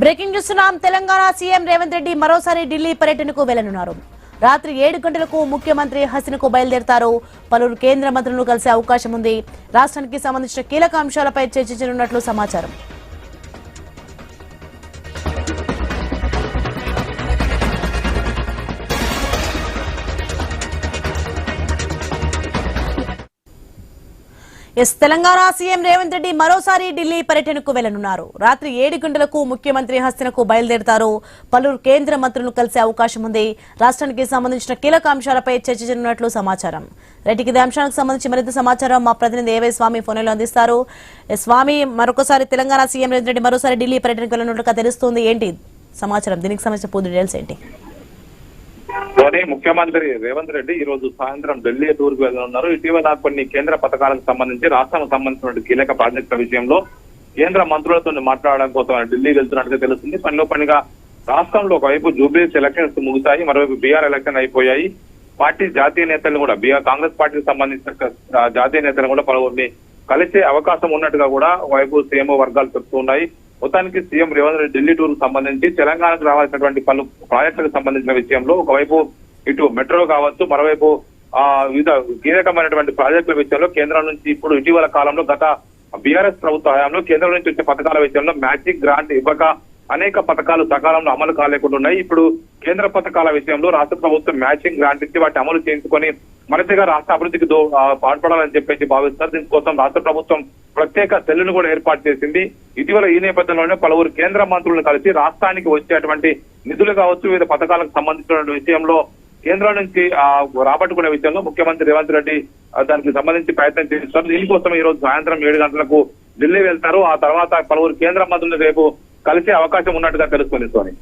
Breaking చూస్తున్నాం. Telangana CM Revanth Reddy మరోసారి ఢిల్లీ పర్యటనకు వెళ్లనున్నారు. రాత్రి 7 గంటలకు ముఖ్యమంత్రి హసన్కు బయలుదేరతారు. పలువురు కేంద్ర మంత్రులను కలిసే అవకాశం ఉంది. రాష్ట్రానికి సంబంధించిన కీలక అంశాలపై చర్చించనున్నట్లు సమాచారం. తెలంగాణ సీఎం రేవంత్ రెడ్డి మరోసారి ఢిల్లీ పర్యటనకు వెళ్లనున్నారు. రాత్రి 7 గంటలకు ముఖ్యమంత్రి హసన్కు బయలుదేరతారు. పలువురు కేంద్ర మంత్రులను కలిసే అవకాశం ఉంది. రాష్ట్రానికి సంబంధించిన కీలక అంశాలపై చర్చించనున్నట్లు సమాచారం. రెడ్డికి ఇదే అంశానికి సంబంధించి మరింత సమాచారం మా ప్రతినిధి ఏవై స్వామి ఫోన్లో అందిస్తారు. స్వామి, మరొకసారి తెలంగాణ సీఎం రేవంత్ రెడ్డి మరోసారి ఢిల్లీ పర్యటనకు వెళ్లనున్నట్లుగా తెలుస్తోంది. ఏంటి సమాచారం? దీనికి సంబంధించిన పూర్తి డీటెయిల్స్ ఏంటి? ముఖ్యమంత్రి రేవంత్ రెడ్డి ఈ రోజు సాయంత్రం ఢిల్లీ టూర్ కు వెళ్లనున్నారు. ఇటీవల కొన్ని కేంద్ర పథకాలకు సంబంధించి రాష్ట్రానికి సంబంధించిన కీలక ప్రాజెక్టుల విషయంలో కేంద్ర మంత్రులతో మాట్లాడడం కోసం ఢిల్లీ వెళ్తున్నట్టుగా తెలుస్తుంది. పనిలో పనిగా రాష్ట్రంలో ఒకవైపు జూబ్లీస్ ఎలక్షన్స్ ముగిశాయి, మరోవైపు బీఆర్ ఎలక్షన్ అయిపోయాయి. పార్టీ జాతీయ నేతలు కూడా కాంగ్రెస్ పార్టీకి సంబంధించిన జాతీయ నేతలు కూడా పలువురిని కలిసే అవకాశం ఉన్నట్టుగా కూడా ఒకవైపు సీఎంఓ వర్గాలు చెప్తున్నాయి. మొత్తానికి సీఎం రేవంత్ రెడ్డి ఢిల్లీ టూర్ సంబంధించి తెలంగాణకు రావాల్సినటువంటి పలు ప్రాజెక్టులకు సంబంధించిన విషయంలో ఒకవైపు ఇటు మెట్రో కావచ్చు, మరోవైపు వివిధ కీలకమైనటువంటి ప్రాజెక్టుల విషయంలో కేంద్రం నుంచి ఇప్పుడు ఇటీవల కాలంలో గత బీఆర్ఎస్ ప్రభుత్వ హయాంలో కేంద్రం నుంచి వచ్చే పథకాల విషయంలో మ్యాచింగ్ గ్రాంట్ ఇవ్వక అనేక పథకాలు సకాలంలో అమలు కాలేకుండా ఉన్నాయి. ఇప్పుడు కేంద్ర పథకాల విషయంలో రాష్ట్ర ప్రభుత్వం మ్యాచింగ్ గ్రాంట్ ఇచ్చి వాటిని అమలు చేయించుకొని మరింతగా రాష్ట్ర అభివృద్ధికి పాటుపడాలని చెప్పేసి భావిస్తారు. దీనికోసం రాష్ట్ర ప్రభుత్వం ప్రత్యేక సెల్లును కూడా ఏర్పాటు చేసింది. ఇటీవల ఈ నేపథ్యంలోనే పలువురు కేంద్ర మంత్రులను కలిసి రాష్ట్రానికి వచ్చేటువంటి నిధులు కావచ్చు, వివిధ పథకాలకు సంబంధించిన విషయంలో కేంద్రం నుంచి రాబట్టుకునే విషయంలో ముఖ్యమంత్రి రేవంత్ రెడ్డి దానికి సంబంధించి ప్రయత్నం చేస్తారు. దీనికోసం ఈ రోజు సాయంత్రం 7 గంటలకు ఢిల్లీ వెళ్తారు. ఆ తర్వాత పలువురు కేంద్ర మంత్రులు రేపు కలిసే అవకాశం ఉన్నట్టుగా తెలుస్తుంది.